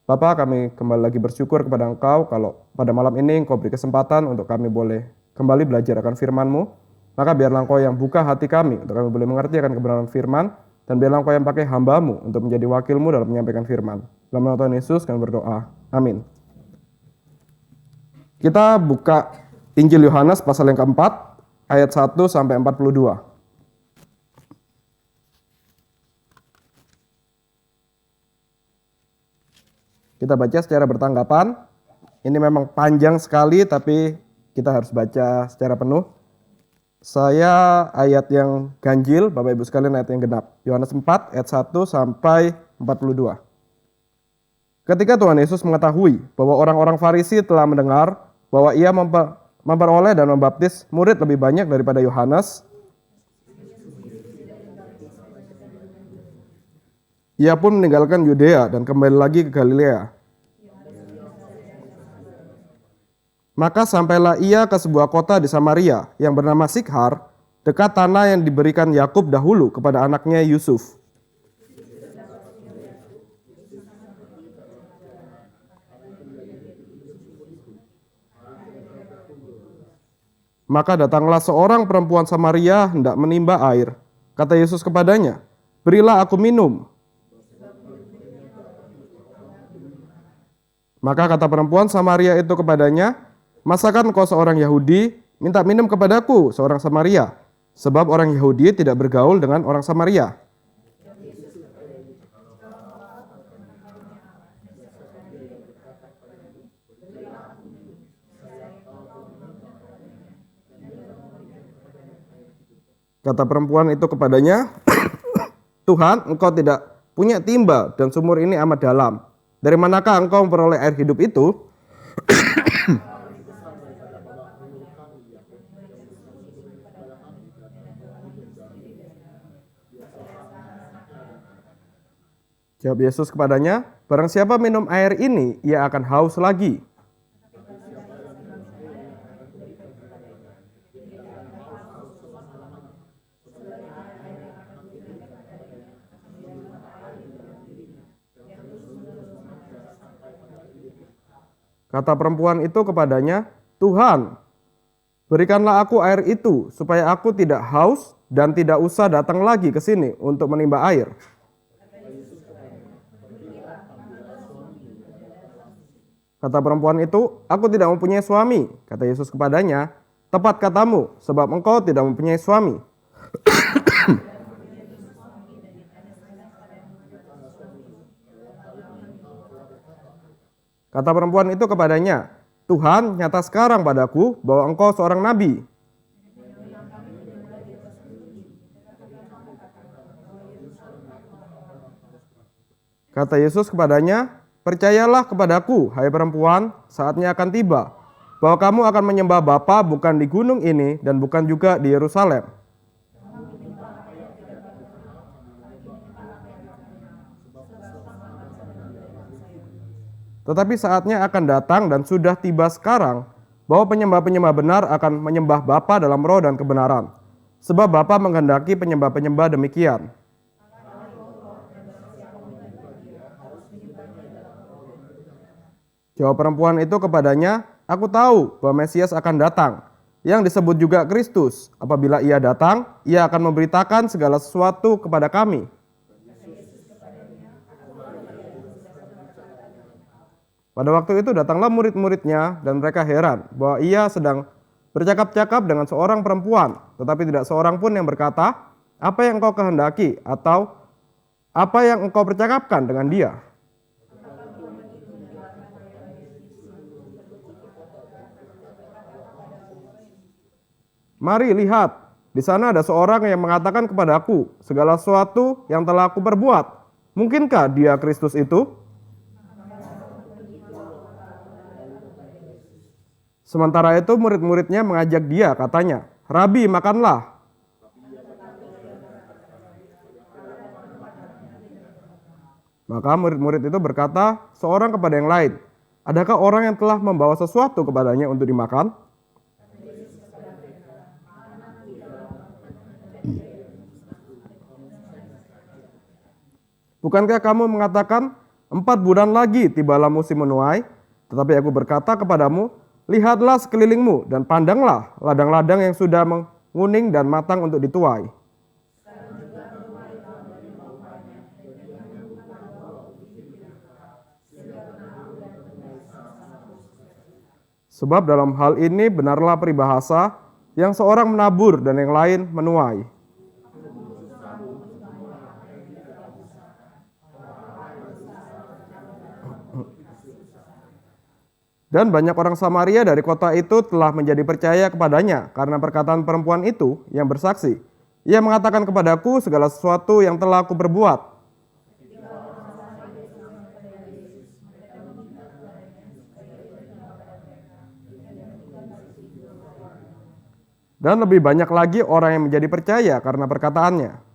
Bapa, kami kembali lagi bersyukur kepada Engkau kalau pada malam ini Engkau beri kesempatan untuk kami boleh kembali belajar akan firman-Mu. Maka biarlah Engkau yang buka hati kami untuk kami boleh mengerti akan kebenaran firman, dan biarlah Engkau yang pakai hamba-Mu untuk menjadi wakil-Mu dalam menyampaikan firman. Dalam nama Tuhan Yesus kami berdoa. Amin. Kita buka Injil Yohanes pasal yang keempat, ayat 1 sampai 42. Kita baca secara bertanggapan. Ini memang panjang sekali, tapi kita harus baca secara penuh. Saya ayat yang ganjil, Bapak Ibu sekalian ayat yang genap. Yohanes 4 ayat 1 sampai 42. Ketika Tuhan Yesus mengetahui bahwa orang-orang Farisi telah mendengar bahwa ia memperoleh dan membaptis murid lebih banyak daripada Yohanes, ia pun meninggalkan Yudea dan kembali lagi ke Galilea. Maka sampailah ia ke sebuah kota di Samaria yang bernama Sikhar, dekat tanah yang diberikan Yakub dahulu kepada anaknya Yusuf. Maka datanglah seorang perempuan Samaria hendak menimba air. Kata Yesus kepadanya, "Berilah aku minum." Maka kata perempuan Samaria itu kepadanya, "Masakan kau seorang Yahudi minta minum kepadaku, seorang Samaria? Sebab orang Yahudi tidak bergaul dengan orang Samaria." Kata perempuan itu kepadanya, "Tuhan, engkau tidak punya timba dan sumur ini amat dalam. Dari manakah engkau memperoleh air hidup itu?" Jawab Yesus kepadanya, "Barang siapa minum air ini, ia akan haus lagi. Kata perempuan itu kepadanya, "Tuhan, berikanlah aku air itu, supaya aku tidak haus dan tidak usah datang lagi ke sini untuk menimba air." Kata perempuan itu, "Aku tidak mempunyai suami." Kata Yesus kepadanya, "Tepat katamu, sebab engkau tidak mempunyai suami. Kata perempuan itu kepadanya, "Tuhan, nyata sekarang padaku bahwa engkau seorang nabi." Kata Yesus kepadanya, "Percayalah kepadaku, hai perempuan, saatnya akan tiba, bahwa kamu akan menyembah Bapa bukan di gunung ini dan bukan juga di Yerusalem. Tetapi saatnya akan datang dan sudah tiba sekarang, bahwa penyembah-penyembah benar akan menyembah Bapa dalam roh dan kebenaran. Sebab Bapa menghendaki penyembah-penyembah demikian." Jawab perempuan itu kepadanya, "Aku tahu bahwa Mesias akan datang, yang disebut juga Kristus. Apabila ia datang, ia akan memberitakan segala sesuatu kepada kami." Pada waktu itu datanglah murid-muridnya dan mereka heran bahwa ia sedang bercakap-cakap dengan seorang perempuan, tetapi tidak seorang pun yang berkata, "Apa yang engkau kehendaki?" atau "Apa yang engkau percakapkan dengan dia?" "Mari lihat, di sana ada seorang yang mengatakan kepadaku segala sesuatu yang telah aku perbuat. Mungkinkah dia Kristus itu?" Sementara itu murid-muridnya mengajak dia, katanya, "Rabi, makanlah." Maka murid-murid itu berkata seorang kepada yang lain, "Adakah orang yang telah membawa sesuatu kepadanya untuk dimakan?" "Bukankah kamu mengatakan 4 bulan lagi tibalah musim menuai, tetapi aku berkata kepadamu, lihatlah sekelilingmu dan pandanglah ladang-ladang yang sudah menguning dan matang untuk dituai. Sebab dalam hal ini benarlah peribahasa, yang seorang menabur dan yang lain menuai. Dan banyak orang Samaria dari kota itu telah menjadi percaya kepadanya karena perkataan perempuan itu yang bersaksi. Ia mengatakan kepadaku segala sesuatu yang telah aku perbuat. Dan lebih banyak lagi orang yang menjadi percaya karena perkataannya.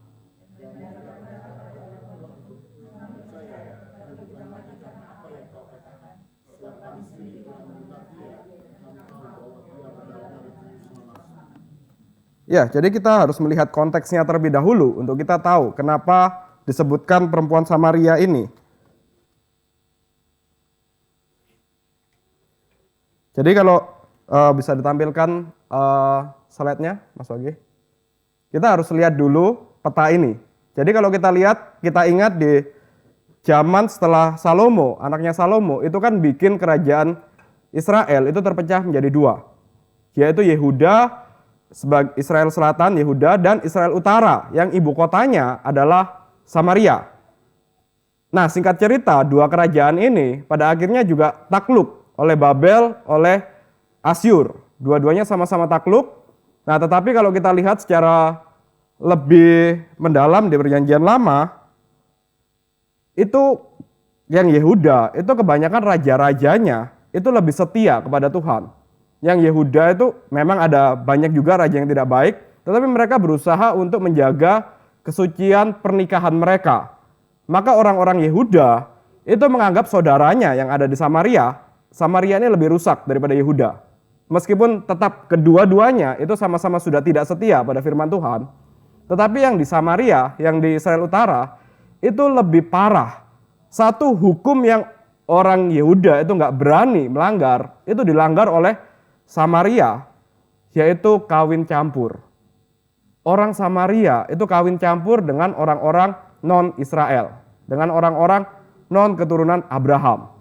Ya, jadi kita harus melihat konteksnya terlebih dahulu untuk kita tahu kenapa disebutkan perempuan Samaria ini. Jadi kalau bisa ditampilkan slide-nya, Mas Wagi. Kita harus lihat dulu peta ini. Jadi kalau kita lihat, kita ingat di zaman setelah Salomo, anaknya Salomo, itu kan bikin kerajaan Israel itu terpecah menjadi 2. Yaitu Yehuda, sebagai Israel Selatan, Yehuda, dan Israel Utara, yang ibu kotanya adalah Samaria. Nah, singkat cerita, 2 kerajaan ini pada akhirnya juga takluk oleh Babel, oleh Asyur. Dua-duanya sama-sama takluk. Nah, tetapi kalau kita lihat secara lebih mendalam di Perjanjian Lama, itu yang Yehuda, itu kebanyakan raja-rajanya itu lebih setia kepada Tuhan. Yang Yehuda itu memang ada banyak juga raja yang tidak baik, tetapi mereka berusaha untuk menjaga kesucian pernikahan mereka. Maka orang-orang Yehuda itu menganggap saudaranya yang ada di Samaria, Samaria ini lebih rusak daripada Yehuda. Meskipun tetap kedua-duanya itu sama-sama sudah tidak setia pada firman Tuhan, tetapi yang di Samaria, yang di Israel Utara, itu lebih parah. Satu hukum yang orang Yehuda itu nggak berani melanggar, itu dilanggar oleh Samaria, yaitu kawin campur. Orang Samaria itu kawin campur dengan orang-orang non-Israel, dengan orang-orang non-keturunan Abraham.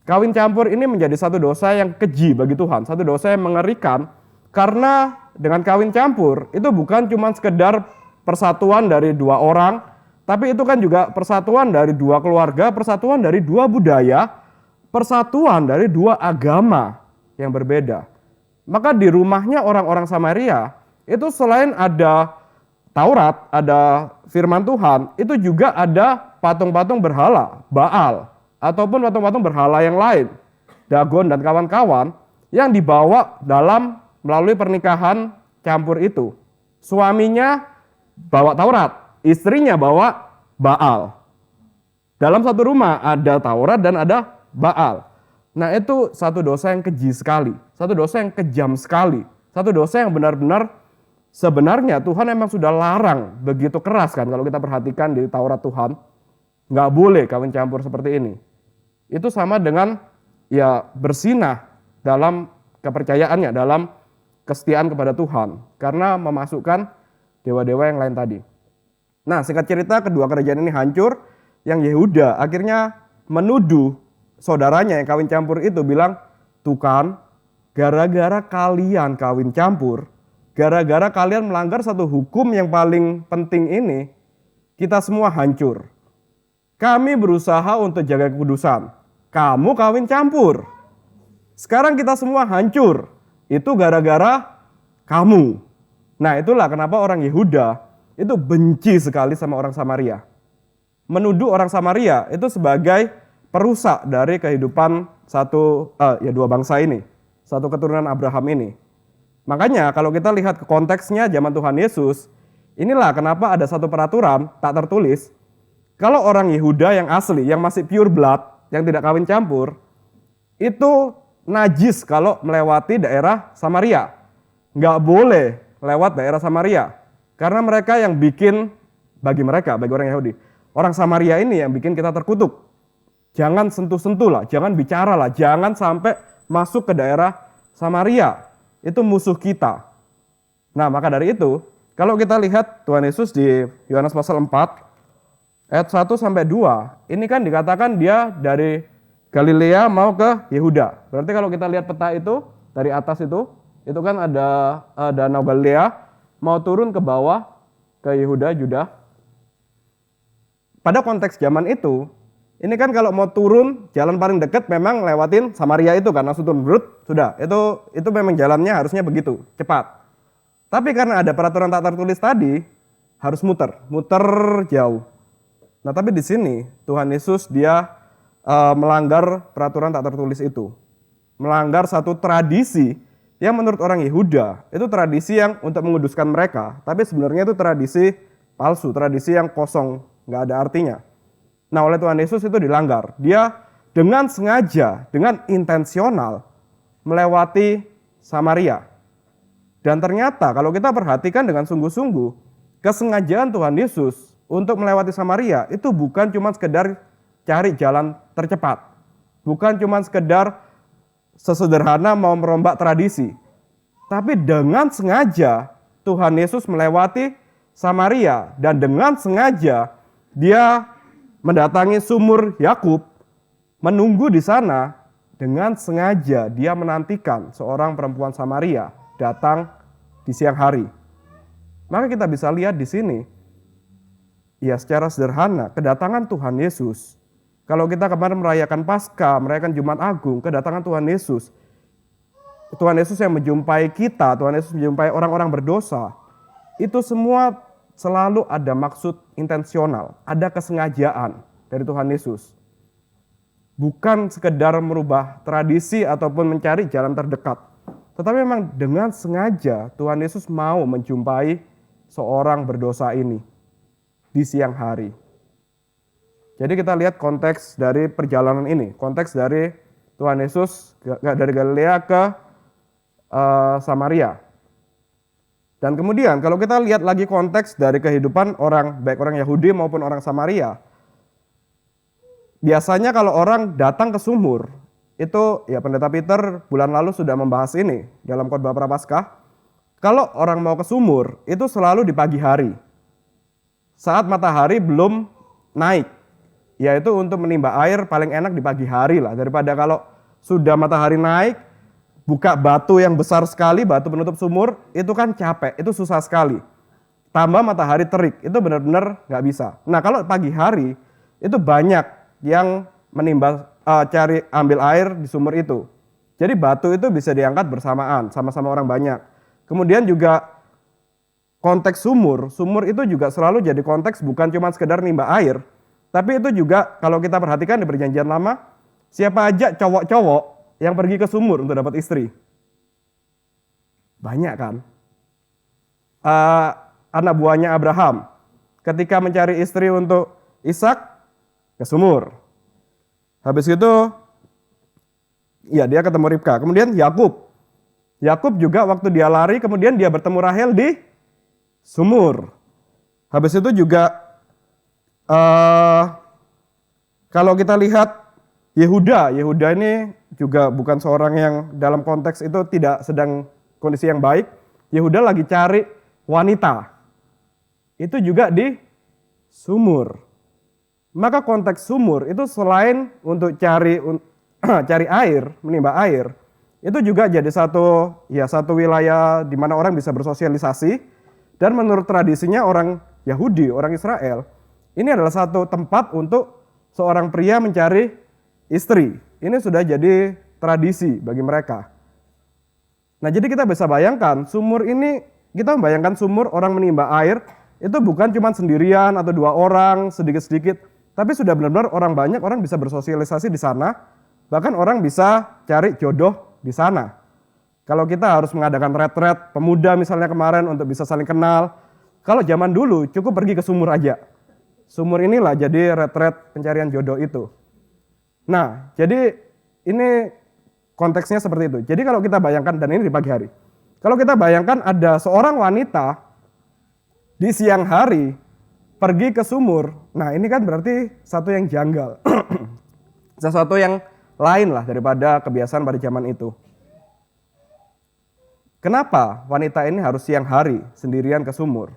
Kawin campur ini menjadi satu dosa yang keji bagi Tuhan, satu dosa yang mengerikan, karena dengan kawin campur itu bukan cuma sekedar persatuan dari 2 orang, tapi itu kan juga persatuan dari 2 keluarga, persatuan dari 2 budaya, persatuan dari 2 agama yang berbeda. Maka di rumahnya orang-orang Samaria itu selain ada Taurat, ada firman Tuhan, itu juga ada patung-patung berhala, Baal, ataupun patung-patung berhala yang lain, Dagon dan kawan-kawan, yang dibawa dalam melalui pernikahan campur itu. Suaminya bawa Taurat, istrinya bawa Baal. Dalam satu rumah ada Taurat dan ada Baal. Nah, itu satu dosa yang keji sekali, satu dosa yang kejam sekali, satu dosa yang benar-benar sebenarnya Tuhan memang sudah larang begitu keras kan kalau kita perhatikan di Taurat Tuhan. Nggak boleh kawin campur seperti ini. Itu sama dengan ya bersinah dalam kepercayaannya, dalam kesetiaan kepada Tuhan, karena memasukkan dewa-dewa yang lain tadi. Nah, singkat cerita kedua kerajaan ini hancur, yang Yehuda akhirnya menuduh saudaranya yang kawin campur itu bilang, tuh kan, gara-gara kalian kawin campur, gara-gara kalian melanggar satu hukum yang paling penting ini, kita semua hancur. Kami berusaha untuk jaga kekudusan, kamu kawin campur. Sekarang kita semua hancur, itu gara-gara kamu. Nah, itulah kenapa orang Yehuda itu benci sekali sama orang Samaria. Menuduh orang Samaria itu sebagai perusak dari kehidupan dua bangsa ini, satu keturunan Abraham ini. Makanya kalau kita lihat ke konteksnya zaman Tuhan Yesus, inilah kenapa ada satu peraturan tak tertulis. Kalau orang Yehuda yang asli, yang masih pure blood, yang tidak kawin campur, itu najis kalau melewati daerah Samaria. Nggak boleh lewat daerah Samaria. Karena mereka yang bikin, bagi orang Yahudi, orang Samaria ini yang bikin kita terkutuk. jangan sentuh-sentuh lah, jangan bicara lah, jangan sampai masuk ke daerah Samaria. Itu musuh kita. Nah, maka dari itu, kalau kita lihat Tuhan Yesus di Yohanes pasal 4, ayat 1 sampai 2, ini kan dikatakan dia dari Galilea mau ke Yehuda. Berarti kalau kita lihat peta itu, dari atas itu kan ada danau Galilea, mau turun ke bawah, ke Yehuda, Yuda. Pada konteks zaman itu, ini kan kalau mau turun, jalan paling dekat memang lewatin Samaria itu kan, langsung turun, sudah. Itu memang jalannya harusnya begitu, cepat. Tapi karena ada peraturan tak tertulis tadi, harus muter jauh. Nah, tapi di sini Tuhan Yesus dia melanggar peraturan tak tertulis itu. Melanggar satu tradisi yang menurut orang Yehuda, itu tradisi yang untuk menguduskan mereka. Tapi sebenarnya itu tradisi palsu, tradisi yang kosong, nggak ada artinya. Nah, oleh Tuhan Yesus itu dilanggar. Dia dengan sengaja, dengan intensional melewati Samaria. Dan ternyata kalau kita perhatikan dengan sungguh-sungguh, kesengajaan Tuhan Yesus untuk melewati Samaria itu bukan cuma sekedar cari jalan tercepat. Bukan cuma sekedar sesederhana mau merombak tradisi. Tapi dengan sengaja Tuhan Yesus melewati Samaria. Dan dengan sengaja dia mendatangi sumur Yakub, menunggu di sana. Dengan sengaja dia menantikan seorang perempuan Samaria datang di siang hari. Maka kita bisa lihat di sini, ya secara sederhana, kedatangan Tuhan Yesus. Kalau kita kemarin merayakan Paskah, merayakan Jumat Agung, kedatangan Tuhan Yesus yang menjumpai kita, Tuhan Yesus menjumpai orang-orang berdosa, itu semua selalu ada maksud intensional, ada kesengajaan dari Tuhan Yesus. Bukan sekedar merubah tradisi ataupun mencari jalan terdekat. Tetapi memang dengan sengaja Tuhan Yesus mau menjumpai seorang berdosa ini di siang hari. Jadi kita lihat konteks dari perjalanan ini, konteks dari Tuhan Yesus dari Galilea ke Samaria. Dan kemudian kalau kita lihat lagi konteks dari kehidupan orang, baik orang Yahudi maupun orang Samaria, biasanya kalau orang datang ke sumur, itu ya Pendeta Peter bulan lalu sudah membahas ini dalam khotbah Prapaskah. Kalau orang mau ke sumur, itu selalu di pagi hari, saat matahari belum naik, yaitu untuk menimba air paling enak di pagi hari lah, daripada kalau sudah matahari naik, buka batu yang besar sekali, batu penutup sumur, itu kan capek, itu susah sekali. Tambah matahari terik, itu benar-benar nggak bisa. Nah, kalau pagi hari, itu banyak yang menimba, ambil air di sumur itu. Jadi batu itu bisa diangkat bersamaan, sama-sama orang banyak. Kemudian juga konteks sumur itu juga selalu jadi konteks bukan cuma sekedar nimba air, tapi itu juga kalau kita perhatikan di Perjanjian Lama, siapa aja cowok-cowok yang pergi ke sumur untuk dapat istri? Banyak kan? Anak buahnya Abraham, ketika mencari istri untuk Ishak, ke sumur. Habis itu, ya dia ketemu Ribka. Kemudian Yakub juga waktu dia lari, kemudian dia bertemu Rahel di sumur. Habis itu juga, kalau kita lihat Yehuda ini juga bukan seorang yang dalam konteks itu tidak sedang kondisi yang baik. Yehuda lagi cari wanita. Itu juga di sumur. Maka konteks sumur itu selain untuk cari air, menimba air, itu juga jadi satu wilayah di mana orang bisa bersosialisasi. Dan menurut tradisinya orang Yahudi, orang Israel, ini adalah satu tempat untuk seorang pria mencari istri. Ini sudah jadi tradisi bagi mereka. Nah, jadi kita bisa bayangkan sumur ini, kita membayangkan sumur orang menimba air, itu bukan cuma sendirian atau dua orang, sedikit-sedikit, tapi sudah benar-benar orang banyak, orang bisa bersosialisasi di sana, bahkan orang bisa cari jodoh di sana. Kalau kita harus mengadakan retret pemuda misalnya kemarin untuk bisa saling kenal, kalau zaman dulu cukup pergi ke sumur aja. Sumur inilah jadi retret pencarian jodoh itu. Nah, jadi ini konteksnya seperti itu. Jadi kalau kita bayangkan, dan ini di pagi hari. Kalau kita bayangkan ada seorang wanita di siang hari pergi ke sumur. Nah, ini kan berarti satu yang janggal. sesuatu yang lain lah daripada kebiasaan pada zaman itu. Kenapa wanita ini harus siang hari sendirian ke sumur?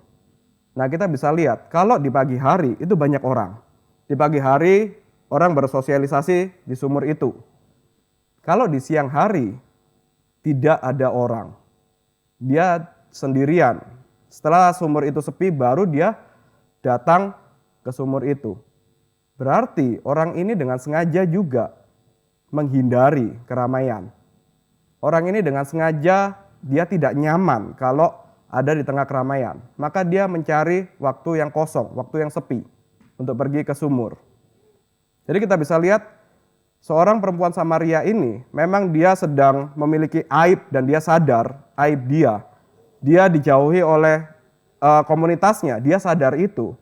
Nah, kita bisa lihat kalau di pagi hari itu banyak orang. Di pagi hari orang bersosialisasi di sumur itu. Kalau di siang hari tidak ada orang. Dia sendirian. Setelah sumur itu sepi baru dia datang ke sumur itu. Berarti orang ini dengan sengaja juga menghindari keramaian. Orang ini dengan sengaja dia tidak nyaman kalau ada di tengah keramaian. Maka dia mencari waktu yang kosong, waktu yang sepi untuk pergi ke sumur. Jadi kita bisa lihat seorang perempuan Samaria ini memang dia sedang memiliki aib dan dia sadar aib dia. Dia dijauhi oleh komunitasnya, dia sadar itu.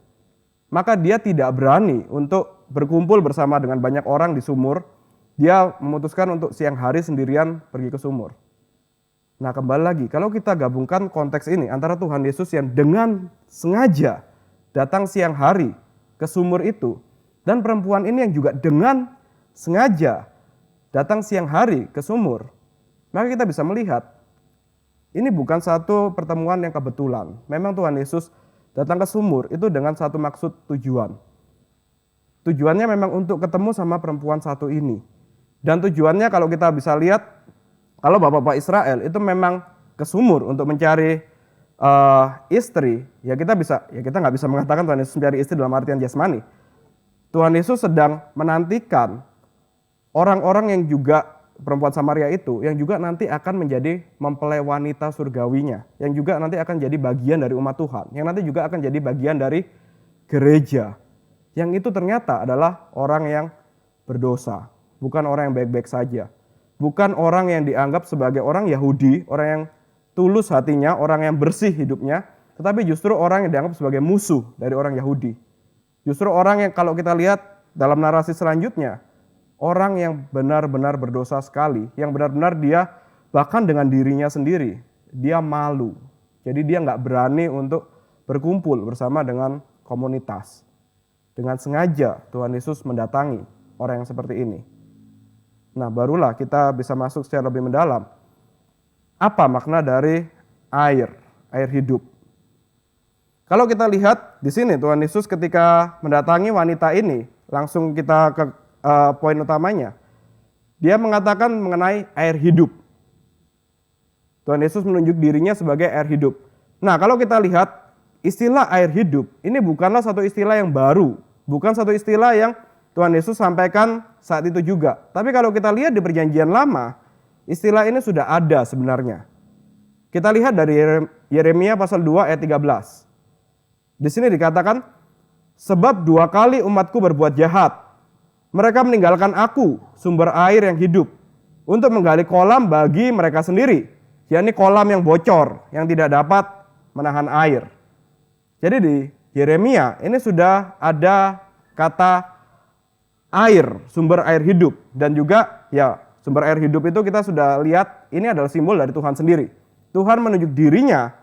Maka dia tidak berani untuk berkumpul bersama dengan banyak orang di sumur. Dia memutuskan untuk siang hari sendirian pergi ke sumur. Nah, kembali lagi, kalau kita gabungkan konteks ini antara Tuhan Yesus yang dengan sengaja datang siang hari ke sumur itu, dan perempuan ini yang juga dengan sengaja datang siang hari ke sumur, maka kita bisa melihat ini bukan satu pertemuan yang kebetulan. Memang Tuhan Yesus datang ke sumur itu dengan satu maksud tujuan. Tujuannya memang untuk ketemu sama perempuan satu ini. Dan tujuannya kalau kita bisa lihat, kalau bapak-bapak Israel itu memang ke sumur untuk mencari istri, kita nggak bisa mengatakan Tuhan Yesus mencari istri dalam artian jasmani. Tuhan Yesus sedang menantikan orang-orang yang juga perempuan Samaria itu, yang juga nanti akan menjadi mempelai wanita surgawinya, yang juga nanti akan jadi bagian dari umat Tuhan, yang nanti juga akan jadi bagian dari gereja. Yang itu ternyata adalah orang yang berdosa, bukan orang yang baik-baik saja. Bukan orang yang dianggap sebagai orang Yahudi, orang yang tulus hatinya, orang yang bersih hidupnya, tetapi justru orang yang dianggap sebagai musuh dari orang Yahudi. Justru orang yang kalau kita lihat dalam narasi selanjutnya, orang yang benar-benar berdosa sekali, yang benar-benar dia bahkan dengan dirinya sendiri, dia malu. Jadi dia nggak berani untuk berkumpul bersama dengan komunitas. Dengan sengaja Tuhan Yesus mendatangi orang yang seperti ini. Nah, barulah kita bisa masuk secara lebih mendalam. Apa makna dari air hidup? Kalau kita lihat di sini Tuhan Yesus ketika mendatangi wanita ini, langsung kita ke poin utamanya. Dia mengatakan mengenai air hidup. Tuhan Yesus menunjuk dirinya sebagai air hidup. Nah, kalau kita lihat istilah air hidup, ini bukanlah satu istilah yang baru, bukan satu istilah yang Tuhan Yesus sampaikan saat itu juga. Tapi kalau kita lihat di Perjanjian Lama, istilah ini sudah ada sebenarnya. Kita lihat dari Yeremia pasal 2 ayat 13. Di sini dikatakan, sebab 2 kali umatku berbuat jahat. Mereka meninggalkan aku, sumber air yang hidup, untuk menggali kolam bagi mereka sendiri, yakni kolam yang bocor, yang tidak dapat menahan air. Jadi di Yeremia ini sudah ada kata air, sumber air hidup. Dan juga sumber air hidup itu kita sudah lihat ini adalah simbol dari Tuhan sendiri. Tuhan menunjuk dirinya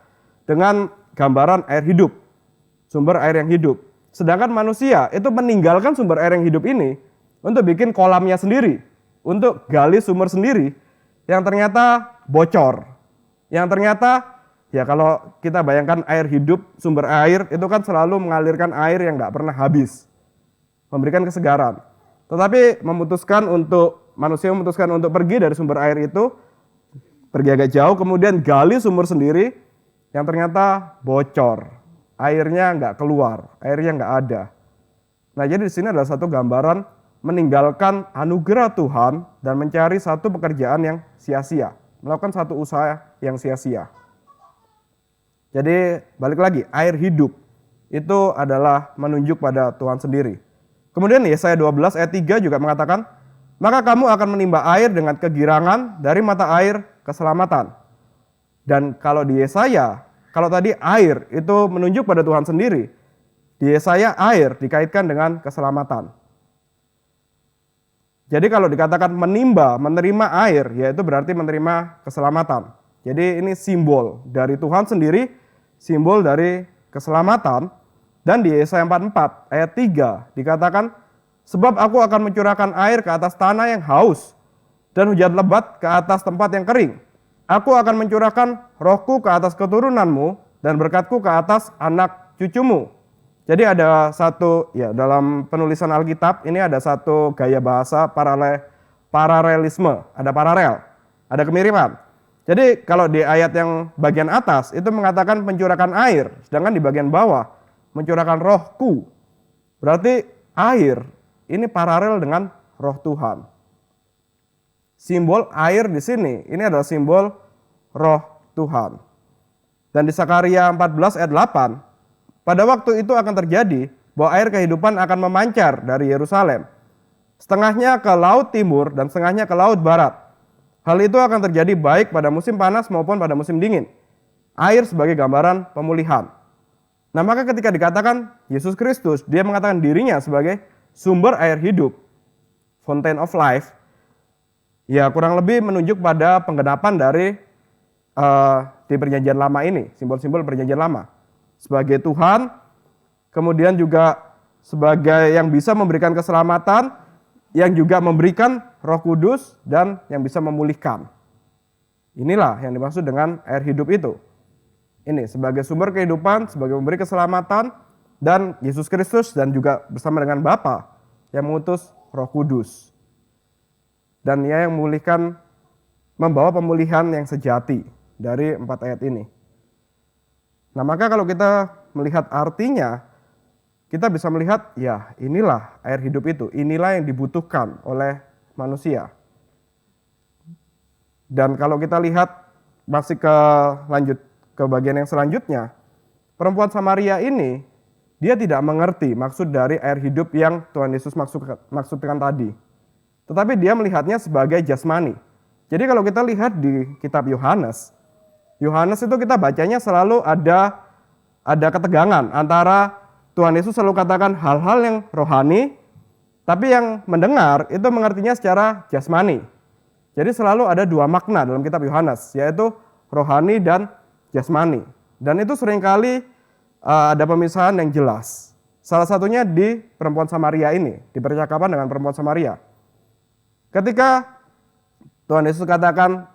dengan gambaran air hidup, sumber air yang hidup. Sedangkan manusia itu meninggalkan sumber air yang hidup ini untuk bikin kolamnya sendiri, untuk gali sumber sendiri yang ternyata bocor. Yang ternyata kalau kita bayangkan air hidup, sumber air itu kan selalu mengalirkan air yang gak pernah habis, memberikan kesegaran. Tetapi manusia memutuskan untuk pergi dari sumber air itu, pergi agak jauh, kemudian gali sumur sendiri yang ternyata bocor, airnya nggak keluar, airnya nggak ada. Nah, jadi di sini adalah satu gambaran meninggalkan anugerah Tuhan dan mencari satu pekerjaan yang sia-sia, melakukan satu usaha yang sia-sia. Jadi balik lagi, air hidup itu adalah menunjuk pada Tuhan sendiri. Kemudian Yesaya 12 ayat 3 juga mengatakan, maka kamu akan menimba air dengan kegirangan dari mata air keselamatan. Dan kalau di Yesaya, kalau tadi air itu menunjuk pada Tuhan sendiri, di Yesaya air dikaitkan dengan keselamatan. Jadi kalau dikatakan menimba, menerima air, yaitu berarti menerima keselamatan. Jadi ini simbol dari Tuhan sendiri, simbol dari keselamatan. Dan di Yesaya 44 ayat 3 dikatakan, Sebab aku akan mencurahkan air ke atas tanah yang haus, dan hujan lebat ke atas tempat yang kering. Aku akan mencurahkan rohku ke atas keturunanmu, dan berkatku ke atas anak cucumu. Jadi ada satu, ya dalam penulisan Alkitab, ini ada satu gaya bahasa paralelisme, ada paralel, ada kemiripan. Jadi kalau di ayat yang bagian atas, itu mengatakan mencurahkan air, sedangkan di bagian bawah, mencurahkan rohku. Berarti air ini paralel dengan roh Tuhan. Simbol air di sini, ini adalah simbol roh Tuhan. Dan di Sakaria 14 ayat 8, pada waktu itu akan terjadi bahwa air kehidupan akan memancar dari Yerusalem, setengahnya ke laut timur dan setengahnya ke laut barat. Hal itu akan terjadi baik pada musim panas maupun pada musim dingin. Air sebagai gambaran pemulihan. Nah, maka ketika dikatakan Yesus Kristus, dia mengatakan dirinya sebagai sumber air hidup, fountain of life, ya kurang lebih menunjuk pada penggenapan dari di perjanjian lama ini, simbol-simbol perjanjian lama. Sebagai Tuhan, kemudian juga sebagai yang bisa memberikan keselamatan, yang juga memberikan Roh Kudus, dan yang bisa memulihkan. Inilah yang dimaksud dengan air hidup itu. Ini sebagai sumber kehidupan, sebagai memberi keselamatan, dan Yesus Kristus dan juga bersama dengan Bapa yang mengutus Roh Kudus. Dan Ia yang memulihkan, membawa pemulihan yang sejati dari 4 ayat ini. Nah, maka kalau kita melihat artinya, kita bisa melihat, ya inilah air hidup itu, inilah yang dibutuhkan oleh manusia. Dan kalau kita lihat masih lanjut ke bagian yang selanjutnya, perempuan Samaria ini, dia tidak mengerti maksud dari air hidup yang Tuhan Yesus maksudkan tadi. Tetapi dia melihatnya sebagai jasmani. Jadi kalau kita lihat di kitab Yohanes itu kita bacanya selalu ada ketegangan antara Tuhan Yesus selalu katakan hal-hal yang rohani, tapi yang mendengar itu mengertinya secara jasmani. Jadi selalu ada dua makna dalam kitab Yohanes, yaitu rohani dan jasmani. Dan itu seringkali ada pemisahan yang jelas. Salah satunya di perempuan Samaria ini, di percakapan dengan perempuan Samaria. Ketika Tuhan Yesus katakan,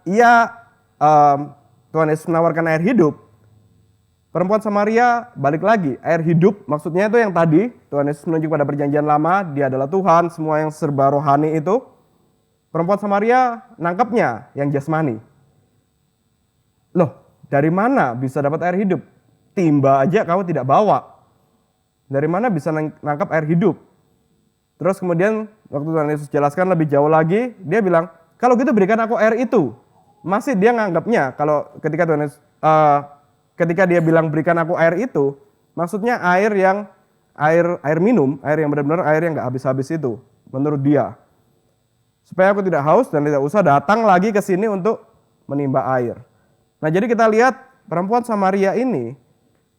Tuhan Yesus menawarkan air hidup, perempuan Samaria balik lagi, air hidup maksudnya itu yang tadi, Tuhan Yesus menunjuk pada perjanjian lama, dia adalah Tuhan, semua yang serba rohani itu. Perempuan Samaria nangkapnya yang jasmani. Loh, dari mana bisa dapat air hidup? Timba aja kau tidak bawa. Dari mana bisa nangkap air hidup? Terus kemudian waktu Tuhan Yesus jelaskan lebih jauh lagi, dia bilang, kalau gitu berikan aku air itu. Masih dia nganggapnya kalau ketika Tuhan Yesus, ketika dia bilang berikan aku air itu, maksudnya air minum, air yang benar-benar air yang nggak habis-habis itu, menurut dia. Supaya aku tidak haus dan tidak usah datang lagi ke sini untuk menimba air. Nah, jadi kita lihat perempuan Samaria ini,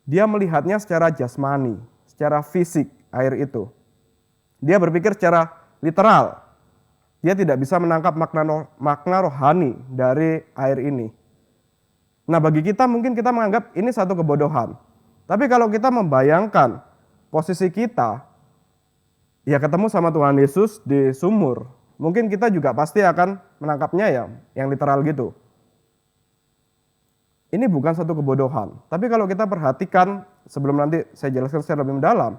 dia melihatnya secara jasmani, secara fisik air itu. Dia berpikir secara literal. Dia tidak bisa menangkap makna rohani dari air ini. Nah, bagi kita mungkin kita menganggap ini satu kebodohan. Tapi kalau kita membayangkan posisi kita, ya ketemu sama Tuhan Yesus di sumur, mungkin kita juga pasti akan menangkapnya ya, yang literal gitu. Ini bukan satu kebodohan. Tapi kalau kita perhatikan, sebelum nanti saya jelaskan secara lebih mendalam,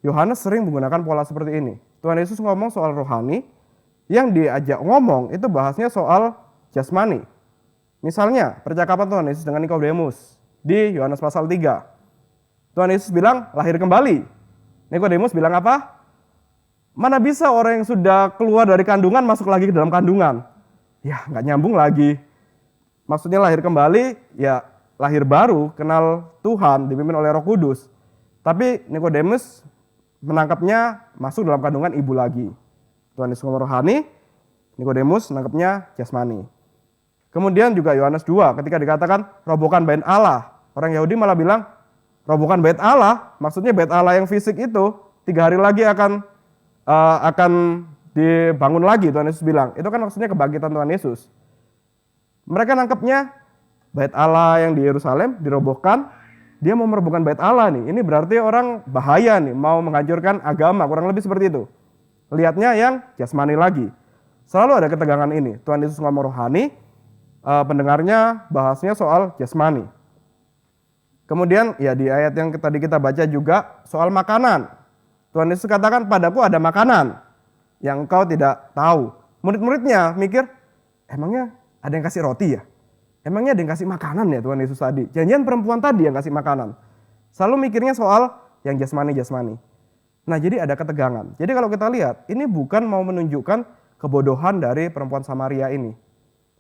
Yohanes sering menggunakan pola seperti ini. Tuhan Yesus ngomong soal rohani, yang diajak ngomong itu bahasnya soal jasmani. Misalnya, percakapan Tuhan Yesus dengan Nikodemus di Yohanes pasal 3. Tuhan Yesus bilang, lahir kembali. Nikodemus bilang apa? Mana bisa orang yang sudah keluar dari kandungan masuk lagi ke dalam kandungan? Ya, nggak nyambung lagi. Maksudnya lahir kembali, ya lahir baru, kenal Tuhan, dipimpin oleh Roh Kudus. Tapi Nikodemus menangkapnya masuk dalam kandungan ibu lagi. Tuhan Yesus ngomong rohani, Nikodemus menangkapnya jasmani. Kemudian juga Yohanes 2 ketika dikatakan robohkan bait Allah. Orang Yahudi malah bilang robohkan bait Allah, maksudnya bait Allah yang fisik itu 3 hari lagi akan dibangun lagi, Tuhan Yesus bilang. Itu kan maksudnya kebangkitan Tuhan Yesus. Mereka nangkepnya bait Allah yang di Yerusalem dirobohkan, dia mau merobohkan bait Allah nih. Ini berarti orang bahaya nih, mau menghancurkan agama, kurang lebih seperti itu. lihatnya yang jasmani lagi. Selalu ada ketegangan ini. Tuhan Yesus ngomong rohani, pendengarnya bahasnya soal jasmani. Kemudian ya di ayat yang tadi kita baca juga soal makanan. Tuhan Yesus katakan, padaku ada makanan yang engkau tidak tahu. Murid-muridnya mikir, emangnya ada yang kasih roti ya? Emangnya ada yang kasih makanan ya Tuhan Yesus tadi? Jangan-jangan perempuan tadi yang kasih makanan. Selalu mikirnya soal yang jasmani-jasmani. Nah, jadi ada ketegangan. Jadi kalau kita lihat, ini bukan mau menunjukkan kebodohan dari perempuan Samaria ini.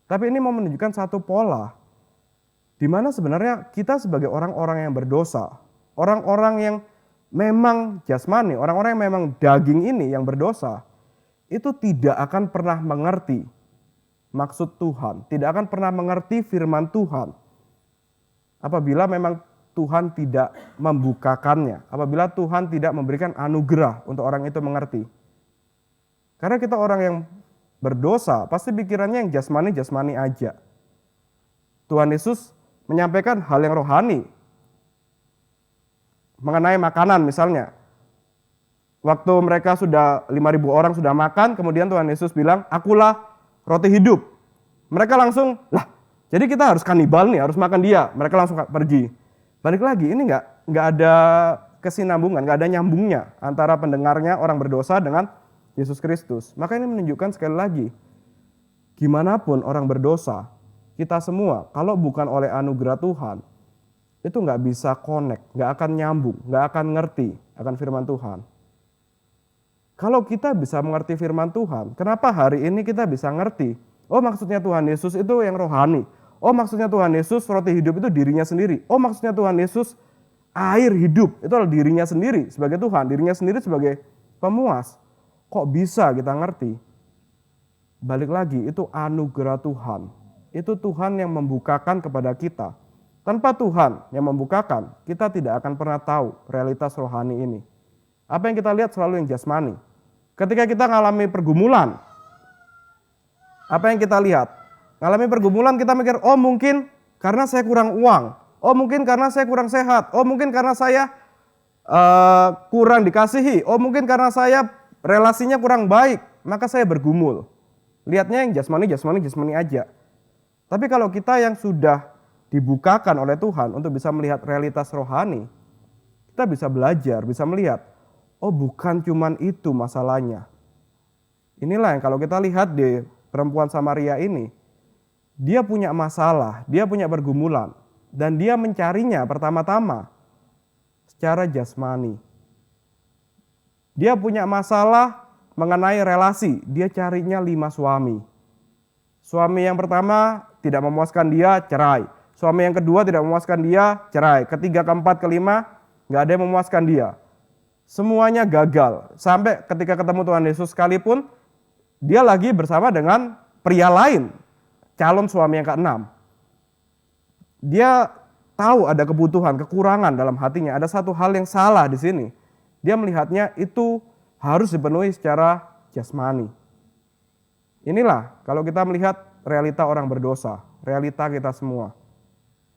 Tapi ini mau menunjukkan satu pola, di mana sebenarnya kita sebagai orang-orang yang berdosa, orang-orang yang memang jasmani, orang-orang yang memang daging ini yang berdosa, itu tidak akan pernah mengerti maksud Tuhan, tidak akan pernah mengerti firman Tuhan. Apabila memang Tuhan tidak membukakannya, apabila Tuhan tidak memberikan anugerah untuk orang itu mengerti. Karena kita orang yang berdosa, pasti pikirannya yang jasmani-jasmani aja. Tuhan Yesus menyampaikan hal yang rohani. Mengenai makanan misalnya. Waktu mereka sudah 5.000 orang sudah makan, kemudian Tuhan Yesus bilang, akulah roti hidup. Mereka langsung, lah jadi kita harus kanibal nih, harus makan dia. Mereka langsung pergi. Balik lagi, ini nggak ada kesinambungan, nggak ada nyambungnya antara pendengarnya orang berdosa dengan Yesus Kristus. Maka ini menunjukkan sekali lagi, gimana pun orang berdosa, kita semua kalau bukan oleh anugerah Tuhan, itu nggak bisa connect, nggak akan nyambung, nggak akan ngerti akan firman Tuhan. Kalau kita bisa mengerti firman Tuhan, kenapa hari ini kita bisa ngerti? Oh, maksudnya Tuhan Yesus itu yang rohani. Oh, maksudnya Tuhan Yesus roti hidup itu dirinya sendiri. Oh, maksudnya Tuhan Yesus air hidup itu adalah dirinya sendiri sebagai Tuhan, dirinya sendiri sebagai pemuas. Kok bisa kita ngerti? Balik lagi, itu anugerah Tuhan. Itu Tuhan yang membukakan kepada kita. Tanpa Tuhan yang membukakan, kita tidak akan pernah tahu realitas rohani ini. Apa yang kita lihat selalu yang jasmani. Ketika kita mengalami pergumulan, apa yang kita lihat? Mengalami pergumulan kita mikir, oh mungkin karena saya kurang uang. Oh mungkin karena saya kurang sehat. Oh mungkin karena saya kurang dikasihi. Oh mungkin karena saya relasinya kurang baik, maka saya bergumul. Lihatnya yang jasmani aja. Tapi kalau kita yang sudah dibukakan oleh Tuhan untuk bisa melihat realitas rohani, kita bisa belajar, bisa melihat, oh bukan cuman itu masalahnya. Inilah yang kalau kita lihat di perempuan Samaria ini, dia punya masalah, dia punya pergumulan, dan dia mencarinya pertama-tama secara jasmani. Dia punya masalah mengenai relasi, dia carinya 5 suami. Suami yang pertama tidak memuaskan dia, cerai. Suami yang kedua tidak memuaskan dia, cerai. Ketiga, keempat, kelima, gak ada yang memuaskan dia. Semuanya gagal. Sampai ketika ketemu Tuhan Yesus sekalipun, dia lagi bersama dengan pria lain, calon suami yang ke-6. Dia tahu ada kebutuhan, kekurangan dalam hatinya. Ada satu hal yang salah di sini. Dia melihatnya itu harus dipenuhi secara jasmani. Inilah kalau kita melihat realita orang berdosa, realita kita semua.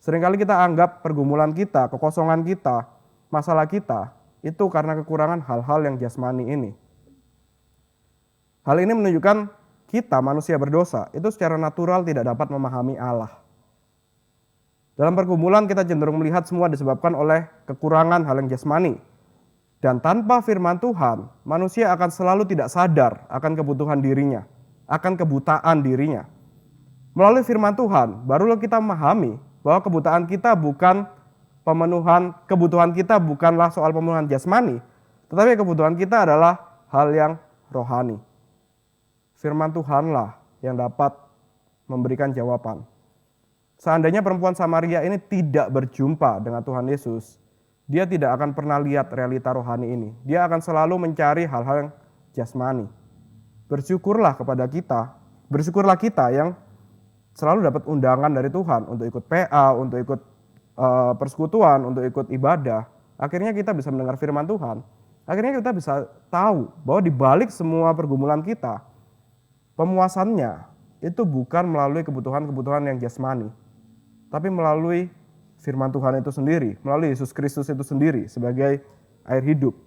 Seringkali kita anggap pergumulan kita, kekosongan kita, masalah kita, itu karena kekurangan hal-hal yang jasmani ini. Hal ini menunjukkan kita manusia berdosa, itu secara natural tidak dapat memahami Allah. Dalam pergumulan kita cenderung melihat semua disebabkan oleh kekurangan hal yang jasmani. Dan tanpa firman Tuhan, manusia akan selalu tidak sadar akan kebutuhan dirinya, akan kebutaan dirinya. Melalui firman Tuhan, barulah kita memahami bahwa kebutaan kita bukan kebutuhan kita bukanlah soal pemenuhan jasmani, tetapi kebutuhan kita adalah hal yang rohani. Firman Tuhanlah yang dapat memberikan jawaban. Seandainya perempuan Samaria ini tidak berjumpa dengan Tuhan Yesus, dia tidak akan pernah lihat realita rohani ini. Dia akan selalu mencari hal-hal yang jasmani. Bersyukurlah kepada kita, bersyukurlah kita yang selalu dapat undangan dari Tuhan untuk ikut PA, untuk ikut persekutuan, untuk ikut ibadah. Akhirnya kita bisa mendengar firman Tuhan. Akhirnya kita bisa tahu bahwa di balik semua pergumulan kita, pemuasannya itu bukan melalui kebutuhan-kebutuhan yang jasmani, tapi melalui firman Tuhan itu sendiri, melalui Yesus Kristus itu sendiri sebagai air hidup,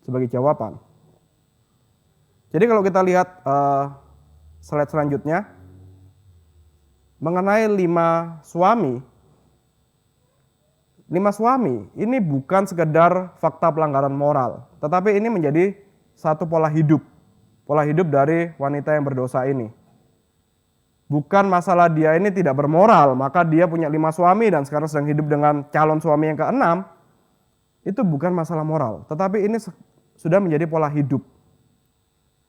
sebagai jawaban. Jadi kalau kita lihat slide selanjutnya, mengenai 5 suami ini bukan sekedar fakta pelanggaran moral, tetapi ini menjadi satu pola hidup dari wanita yang berdosa ini. Bukan masalah dia ini tidak bermoral, maka dia punya 5 suami dan sekarang sedang hidup dengan calon suami yang ke-6. Itu bukan masalah moral, tetapi ini sudah menjadi pola hidup.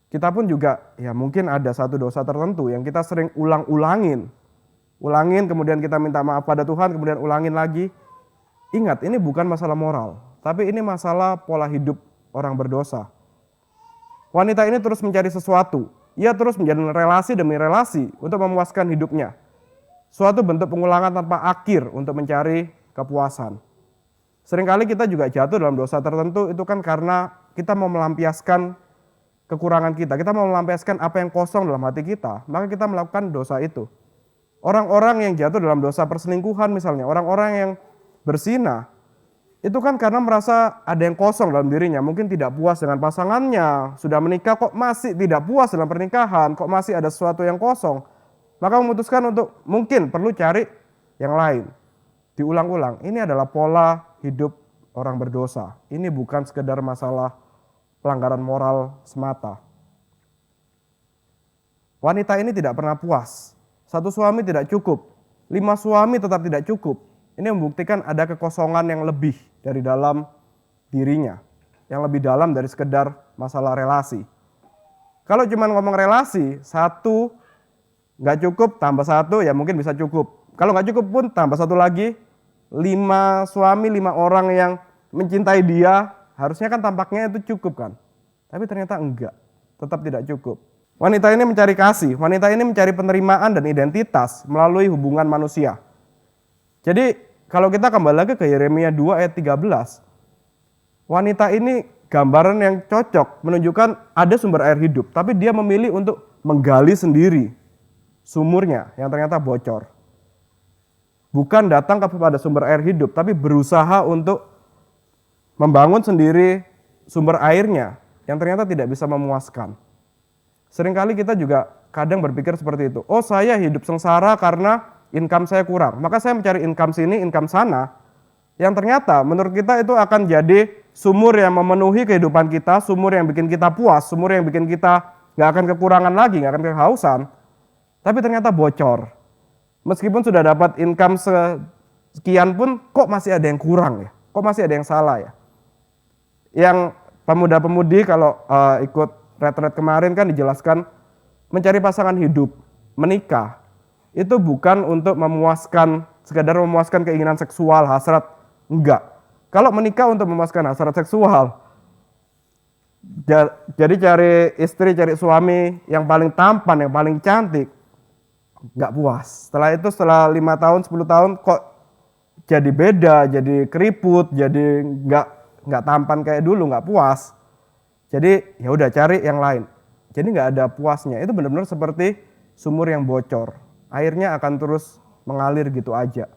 Kita pun juga ya mungkin ada satu dosa tertentu yang kita sering ulangin, kemudian kita minta maaf pada Tuhan, kemudian ulangin lagi. Ingat, ini bukan masalah moral, tapi ini masalah pola hidup orang berdosa. Wanita ini terus mencari sesuatu. Ia terus menjalin relasi demi relasi untuk memuaskan hidupnya. Suatu bentuk pengulangan tanpa akhir untuk mencari kepuasan. Seringkali kita juga jatuh dalam dosa tertentu itu kan karena kita mau melampiaskan kekurangan kita. Kita mau melampiaskan apa yang kosong dalam hati kita, maka kita melakukan dosa itu. Orang-orang yang jatuh dalam dosa perselingkuhan misalnya, orang-orang yang berzina, itu kan karena merasa ada yang kosong dalam dirinya, mungkin tidak puas dengan pasangannya, sudah menikah kok masih tidak puas dalam pernikahan, kok masih ada sesuatu yang kosong, maka memutuskan untuk mungkin perlu cari yang lain. Diulang-ulang, ini adalah pola hidup orang berdosa, ini bukan sekedar masalah pelanggaran moral semata. Wanita ini tidak pernah puas, satu suami tidak cukup, 5 suami tetap tidak cukup. Ini membuktikan ada kekosongan yang lebih dari dalam dirinya, yang lebih dalam dari sekedar masalah relasi. Kalau cuma ngomong relasi, 1 nggak cukup, tambah 1 ya mungkin bisa cukup. Kalau nggak cukup pun tambah 1 lagi, 5 suami, 5 orang yang mencintai dia, harusnya kan tampaknya itu cukup kan. Tapi ternyata enggak, tetap tidak cukup. Wanita ini mencari kasih, wanita ini mencari penerimaan dan identitas melalui hubungan manusia. Jadi kalau kita kembali lagi ke Yeremia 2 ayat 13, wanita ini gambaran yang cocok menunjukkan ada sumber air hidup, tapi dia memilih untuk menggali sendiri sumurnya yang ternyata bocor. Bukan datang kepada sumber air hidup, tapi berusaha untuk membangun sendiri sumber airnya yang ternyata tidak bisa memuaskan. Seringkali kita juga kadang berpikir seperti itu. Oh, saya hidup sengsara karena income saya kurang, maka saya mencari income sini, income sana, yang ternyata menurut kita itu akan jadi sumur yang memenuhi kehidupan kita, sumur yang bikin kita puas, sumur yang bikin kita gak akan kekurangan lagi, gak akan kehausan, tapi ternyata bocor. Meskipun sudah dapat income sekian pun, kok masih ada yang kurang ya, kok masih ada yang salah ya. Yang pemuda-pemudi kalau ikut retret kemarin kan dijelaskan, mencari pasangan hidup, menikah, itu bukan untuk sekadar memuaskan keinginan seksual, hasrat, enggak. Kalau menikah untuk memuaskan hasrat seksual, jadi cari istri, cari suami yang paling tampan, yang paling cantik, enggak puas. Setelah 5 tahun, 10 tahun kok jadi beda, jadi keriput, jadi enggak tampan kayak dulu, enggak puas. Jadi ya udah cari yang lain. Jadi enggak ada puasnya. Itu benar-benar seperti sumur yang bocor. Airnya akan terus mengalir gitu aja.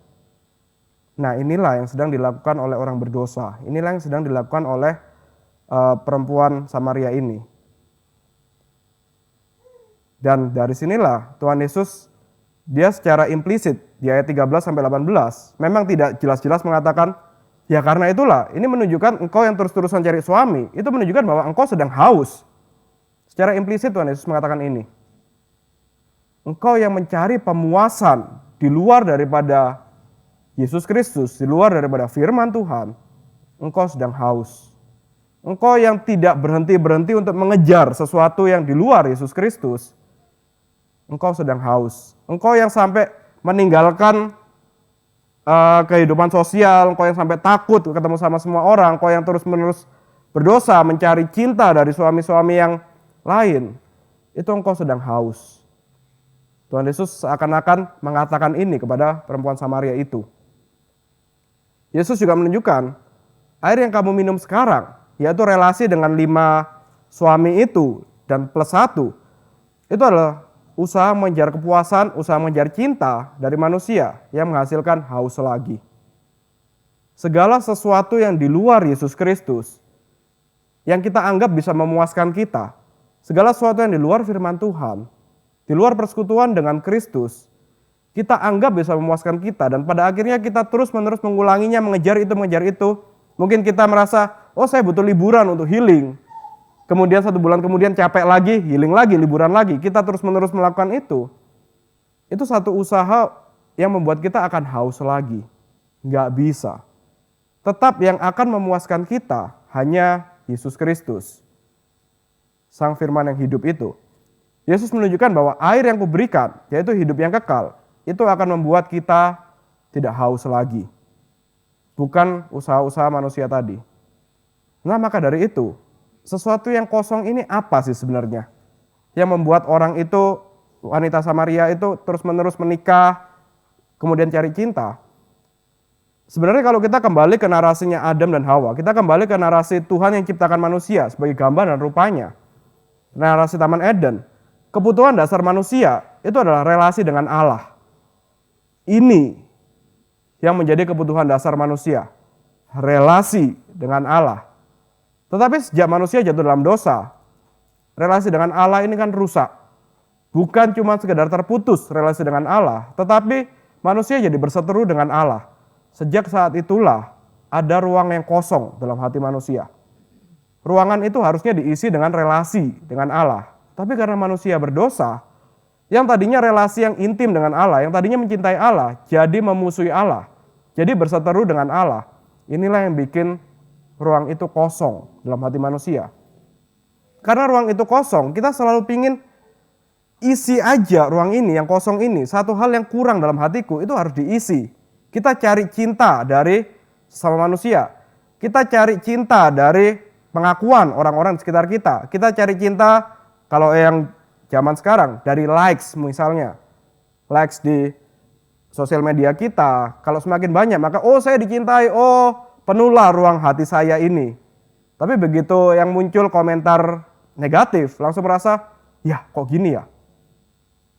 Nah, inilah yang sedang dilakukan oleh orang berdosa. Inilah yang sedang dilakukan oleh perempuan Samaria ini. Dan dari sinilah Tuhan Yesus dia secara implisit di ayat 13 sampai 18 memang tidak jelas-jelas mengatakan, ya karena itulah ini menunjukkan engkau yang terus-terusan cari suami, itu menunjukkan bahwa engkau sedang haus. Secara implisit Tuhan Yesus mengatakan ini. Engkau yang mencari pemuasan di luar daripada Yesus Kristus, di luar daripada firman Tuhan, engkau sedang haus. Engkau yang tidak berhenti-berhenti untuk mengejar sesuatu yang di luar Yesus Kristus, engkau sedang haus. Engkau yang sampai meninggalkan kehidupan sosial, engkau yang sampai takut ketemu sama semua orang, engkau yang terus-menerus berdosa, mencari cinta dari suami-suami yang lain, itu engkau sedang haus. Tuhan Yesus seakan-akan mengatakan ini kepada perempuan Samaria itu. Yesus juga menunjukkan air yang kamu minum sekarang, yaitu relasi dengan 5 suami itu dan plus 1, itu adalah usaha mengejar kepuasan, usaha mengejar cinta dari manusia yang menghasilkan haus lagi. Segala sesuatu yang di luar Yesus Kristus, yang kita anggap bisa memuaskan kita, Segala sesuatu yang di luar firman Tuhan, di luar persekutuan dengan Kristus, kita anggap bisa memuaskan kita, dan pada akhirnya kita terus-menerus mengulanginya, mengejar itu. Mungkin kita merasa, oh saya butuh liburan untuk healing. Kemudian 1 bulan kemudian capek lagi, healing lagi, liburan lagi. Kita terus-menerus melakukan itu. Itu satu usaha yang membuat kita akan haus lagi. Nggak bisa. Tetap yang akan memuaskan kita hanya Yesus Kristus, Sang Firman yang hidup itu. Yesus menunjukkan bahwa air yang kuberikan, yaitu hidup yang kekal, itu akan membuat kita tidak haus lagi. Bukan usaha-usaha manusia tadi. Nah, maka dari itu, sesuatu yang kosong ini apa sih sebenarnya? Yang membuat orang itu, wanita Samaria itu terus-menerus menikah, kemudian cari cinta. Sebenarnya kalau kita kembali ke narasinya Adam dan Hawa, kita kembali ke narasi Tuhan yang ciptakan manusia sebagai gambar dan rupanya. Narasi Taman Eden, kebutuhan dasar manusia itu adalah relasi dengan Allah. Ini yang menjadi kebutuhan dasar manusia, relasi dengan Allah. Tetapi sejak manusia jatuh dalam dosa, relasi dengan Allah ini kan rusak. Bukan cuma sekedar terputus relasi dengan Allah, tetapi manusia jadi berseteru dengan Allah. Sejak saat itulah ada ruang yang kosong dalam hati manusia. Ruangan itu harusnya diisi dengan relasi dengan Allah. Tapi karena manusia berdosa, yang tadinya relasi yang intim dengan Allah, yang tadinya mencintai Allah, jadi memusuhi Allah. Jadi berseteru dengan Allah. Inilah yang bikin ruang itu kosong dalam hati manusia. Karena ruang itu kosong, kita selalu pingin isi aja ruang ini, yang kosong ini. Satu hal yang kurang dalam hatiku itu harus diisi. Kita cari cinta dari sesama manusia. Kita cari cinta dari pengakuan orang-orang di sekitar kita. Kita cari cinta, kalau yang zaman sekarang, dari likes misalnya. Likes di sosial media kita. Kalau semakin banyak, maka oh saya dicintai, oh penuhlah ruang hati saya ini. Tapi begitu yang muncul komentar negatif, langsung merasa, ya kok gini ya.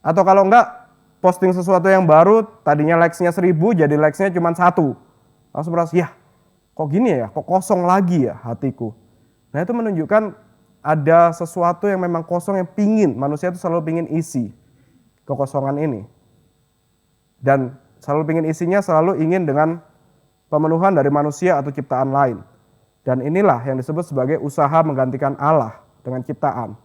Atau kalau enggak, posting sesuatu yang baru, tadinya likes-nya 1000, jadi likes-nya cuma 1. Langsung merasa, ya kok gini ya, kok kosong lagi ya hatiku. Nah itu menunjukkan ada sesuatu yang memang kosong, yang manusia itu selalu pingin isi kekosongan ini. Dan selalu pingin isinya, selalu ingin dengan pemenuhan dari manusia atau ciptaan lain. Dan inilah yang disebut sebagai usaha menggantikan Allah dengan ciptaan.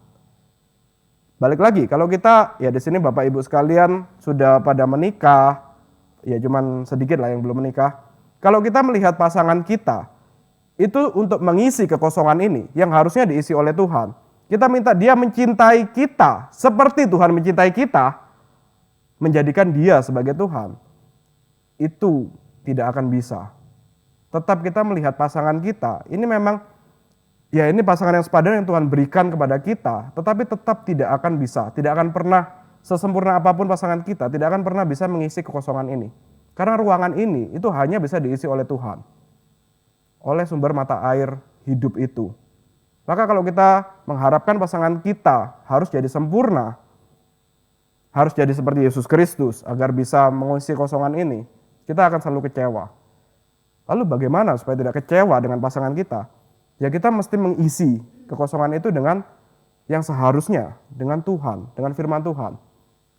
Balik lagi, kalau kita, ya di sini Bapak Ibu sekalian sudah pada menikah, ya cuman sedikit lah yang belum menikah. Kalau kita melihat pasangan kita, itu untuk mengisi kekosongan ini, yang harusnya diisi oleh Tuhan. Kita minta dia mencintai kita, seperti Tuhan mencintai kita, menjadikan dia sebagai Tuhan. Itu tidak akan bisa. Tetap kita melihat pasangan kita, ini memang, ya ini pasangan yang sepadan yang Tuhan berikan kepada kita, tetapi tetap tidak akan bisa, tidak akan pernah sesempurna apapun pasangan kita, tidak akan pernah bisa mengisi kekosongan ini. Karena ruangan ini itu hanya bisa diisi oleh Tuhan, oleh sumber mata air hidup itu. Maka kalau kita mengharapkan pasangan kita harus jadi sempurna, harus jadi seperti Yesus Kristus agar bisa mengisi kekosongan ini, kita akan selalu kecewa. Lalu bagaimana supaya tidak kecewa dengan pasangan kita? Ya kita mesti mengisi kekosongan itu dengan yang seharusnya, dengan Tuhan, dengan firman Tuhan.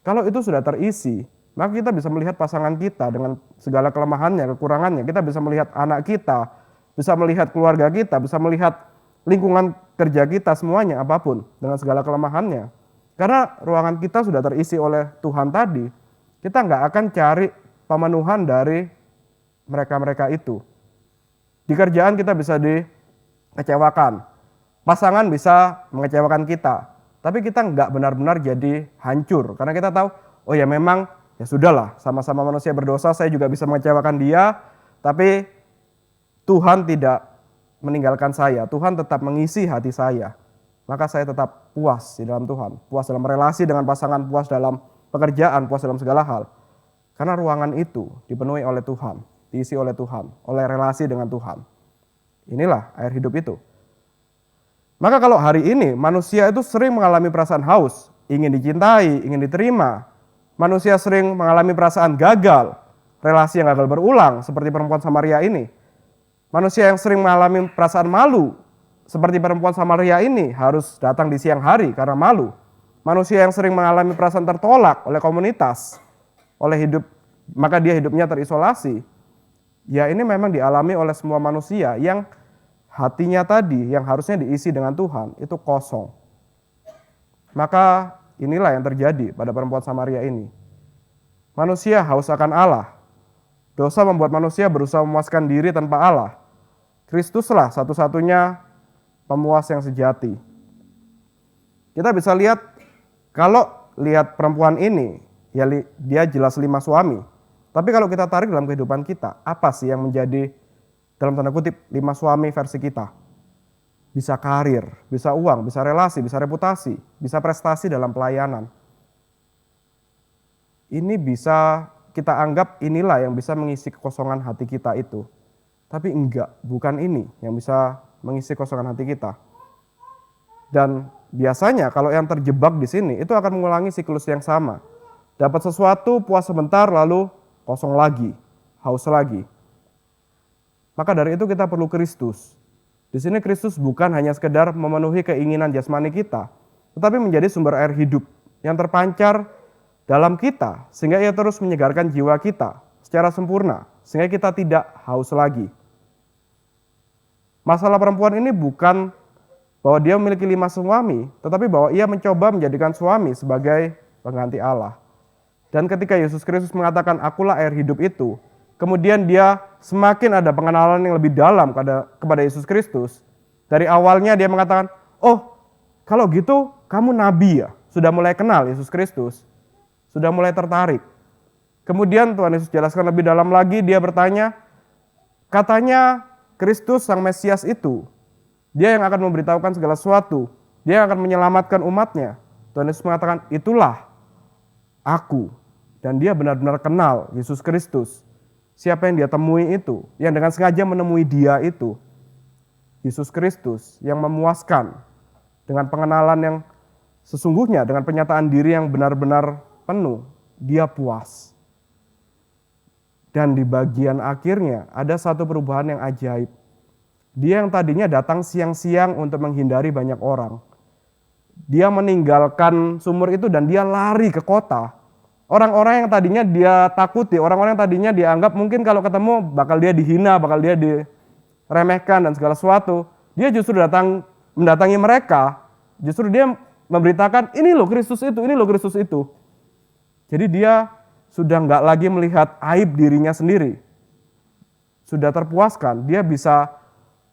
Kalau itu sudah terisi, maka kita bisa melihat pasangan kita dengan segala kelemahannya, kekurangannya. Kita bisa melihat anak kita, bisa melihat keluarga kita, bisa melihat lingkungan kerja kita, semuanya apapun dengan segala kelemahannya. Karena ruangan kita sudah terisi oleh Tuhan tadi, kita nggak akan cari pemenuhan dari mereka-mereka itu. Di kerjaan kita bisa dikecewakan, pasangan bisa mengecewakan kita, tapi kita nggak benar-benar jadi hancur. Karena kita tahu, oh ya memang ya sudahlah, sama-sama manusia berdosa, saya juga bisa mengecewakan dia, tapi Tuhan tidak meninggalkan saya, Tuhan tetap mengisi hati saya. Maka saya tetap puas di dalam Tuhan, puas dalam relasi dengan pasangan, puas dalam pekerjaan, puas dalam segala hal. Karena ruangan itu dipenuhi oleh Tuhan, diisi oleh Tuhan, oleh relasi dengan Tuhan. Inilah air hidup itu. Maka kalau hari ini manusia itu sering mengalami perasaan haus, ingin dicintai, ingin diterima. Manusia sering mengalami perasaan gagal, relasi yang gagal berulang seperti perempuan Samaria ini. Manusia yang sering mengalami perasaan malu, seperti perempuan Samaria ini harus datang di siang hari karena malu. Manusia yang sering mengalami perasaan tertolak oleh komunitas, maka dia hidupnya terisolasi. Ya ini memang dialami oleh semua manusia yang hatinya tadi yang harusnya diisi dengan Tuhan itu kosong. Maka inilah yang terjadi pada perempuan Samaria ini. Manusia haus akan Allah. Dosa membuat manusia berusaha memuaskan diri tanpa Allah. Kristuslah satu-satunya pemuas yang sejati. Kita bisa lihat, kalau lihat perempuan ini, ya dia jelas 5 suami. Tapi kalau kita tarik dalam kehidupan kita, apa sih yang menjadi dalam tanda kutip 5 suami versi kita? Bisa karir, bisa uang, bisa relasi, bisa reputasi, bisa prestasi dalam pelayanan. Ini bisa kita anggap inilah yang bisa mengisi kekosongan hati kita itu. Tapi enggak, bukan ini yang bisa mengisi kekosongan hati kita. Dan biasanya kalau yang terjebak di sini itu akan mengulangi siklus yang sama. Dapat sesuatu, puas sebentar, lalu kosong lagi, haus lagi. Maka dari itu kita perlu Kristus. Di sini Kristus bukan hanya sekedar memenuhi keinginan jasmani kita, tetapi menjadi sumber air hidup yang terpancar dalam kita, sehingga ia terus menyegarkan jiwa kita secara sempurna, sehingga kita tidak haus lagi. Masalah perempuan ini bukan bahwa dia memiliki 5 suami, tetapi bahwa ia mencoba menjadikan suami sebagai pengganti Allah. Dan ketika Yesus Kristus mengatakan, "Akulah air hidup itu," kemudian dia semakin ada pengenalan yang lebih dalam kepada Yesus Kristus. Dari awalnya dia mengatakan, "Oh, kalau gitu kamu nabi ya?" Sudah mulai kenal Yesus Kristus. Sudah mulai tertarik. Kemudian Tuhan Yesus jelaskan lebih dalam lagi, dia bertanya, katanya Kristus sang Mesias itu, dia yang akan memberitahukan segala sesuatu, dia yang akan menyelamatkan umatnya. Tuhan Yesus mengatakan, itulah aku. Dan dia benar-benar kenal Yesus Kristus. Siapa yang dia temui itu, yang dengan sengaja menemui dia itu, Yesus Kristus yang memuaskan dengan pengenalan yang sesungguhnya, dengan penyataan diri yang benar-benar penuh, dia puas. Dan di bagian akhirnya ada satu perubahan yang ajaib. Dia yang tadinya datang siang-siang untuk menghindari banyak orang. Dia meninggalkan sumur itu dan dia lari ke kota. Orang-orang yang tadinya dia takuti, orang-orang yang tadinya dianggap mungkin kalau ketemu bakal dia dihina, bakal dia diremehkan dan segala sesuatu. Dia justru mendatangi mereka. Justru dia memberitakan, ini loh Kristus itu, ini loh Kristus itu. Jadi dia sudah nggak lagi melihat aib dirinya sendiri. Sudah terpuaskan, dia bisa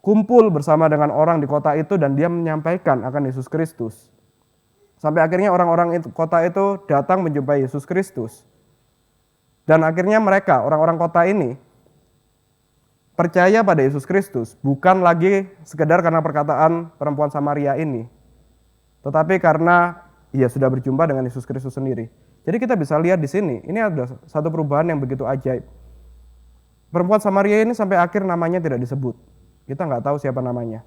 kumpul bersama dengan orang di kota itu dan dia menyampaikan akan Yesus Kristus. Sampai akhirnya orang-orang kota itu datang menjumpai Yesus Kristus. Dan akhirnya mereka, orang-orang kota ini, percaya pada Yesus Kristus. Bukan lagi sekedar karena perkataan perempuan Samaria ini. Tetapi karena ia sudah berjumpa dengan Yesus Kristus sendiri. Jadi kita bisa lihat di sini, ini ada satu perubahan yang begitu ajaib. Perempuan Samaria ini sampai akhir namanya tidak disebut. Kita nggak tahu siapa namanya.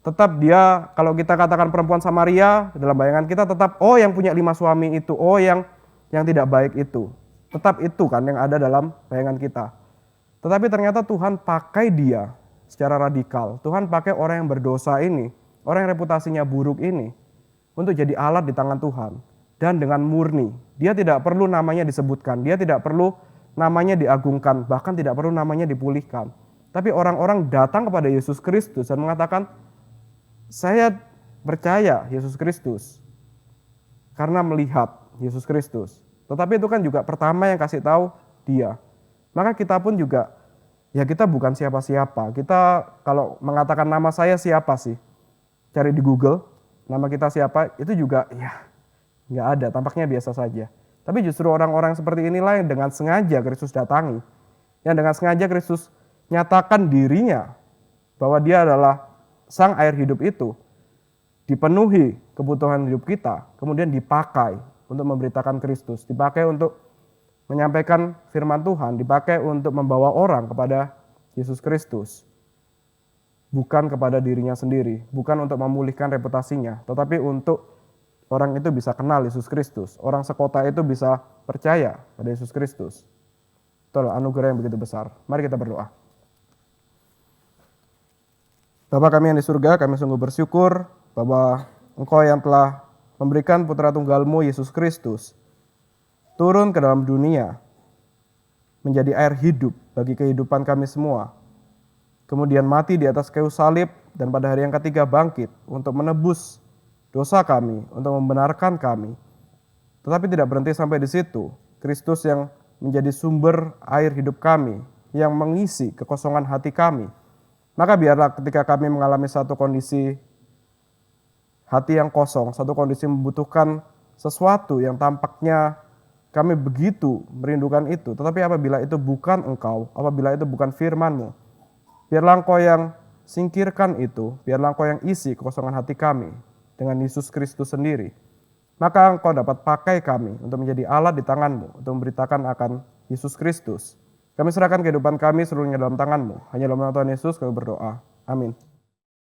Tetap dia, kalau kita katakan perempuan Samaria, dalam bayangan kita tetap, oh yang punya 5 suami itu, oh yang tidak baik itu. Tetap itu kan yang ada dalam bayangan kita. Tetapi ternyata Tuhan pakai dia secara radikal. Tuhan pakai orang yang berdosa ini, orang yang reputasinya buruk ini, untuk jadi alat di tangan Tuhan. Dan dengan murni, dia tidak perlu namanya disebutkan, dia tidak perlu namanya diagungkan, bahkan tidak perlu namanya dipulihkan. Tapi orang-orang datang kepada Yesus Kristus dan mengatakan, saya percaya Yesus Kristus karena melihat Yesus Kristus. Tetapi itu kan juga pertama yang kasih tahu dia. Maka kita pun juga, ya kita bukan siapa-siapa. Kita kalau mengatakan nama saya siapa sih? Cari di Google, nama kita siapa, itu juga ya nggak ada, tampaknya biasa saja. Tapi justru orang-orang seperti inilah yang dengan sengaja Kristus datangi. Yang dengan sengaja Kristus nyatakan dirinya bahwa dia adalah sang air hidup itu. Dipenuhi kebutuhan hidup kita, kemudian dipakai untuk memberitakan Kristus. Dipakai untuk menyampaikan firman Tuhan, dipakai untuk membawa orang kepada Yesus Kristus. Bukan kepada dirinya sendiri, bukan untuk memulihkan reputasinya, tetapi untuk orang itu bisa kenal Yesus Kristus. Orang sekota itu bisa percaya pada Yesus Kristus. Itu adalah anugerah yang begitu besar. Mari kita berdoa. Bapa kami yang di surga, kami sungguh bersyukur bahwa Engkau yang telah memberikan putra tunggal-Mu Yesus Kristus turun ke dalam dunia menjadi air hidup bagi kehidupan kami semua. Kemudian mati di atas kayu salib dan pada hari yang ketiga bangkit untuk menebus dosa kami, untuk membenarkan kami. Tetapi tidak berhenti sampai di situ. Kristus yang menjadi sumber air hidup kami, yang mengisi kekosongan hati kami. Maka biarlah ketika kami mengalami satu kondisi hati yang kosong, satu kondisi membutuhkan sesuatu yang tampaknya kami begitu merindukan itu. Tetapi apabila itu bukan Engkau, apabila itu bukan firman-Mu, biarlah Engkau yang singkirkan itu, biarlah Engkau yang isi kekosongan hati kami dengan Yesus Kristus sendiri. Maka Engkau dapat pakai kami untuk menjadi alat di tangan-Mu, untuk memberitakan akan Yesus Kristus. Kami serahkan kehidupan kami seluruhnya dalam tangan-Mu. Hanya dalam nama Tuhan Yesus kami berdoa. Amin.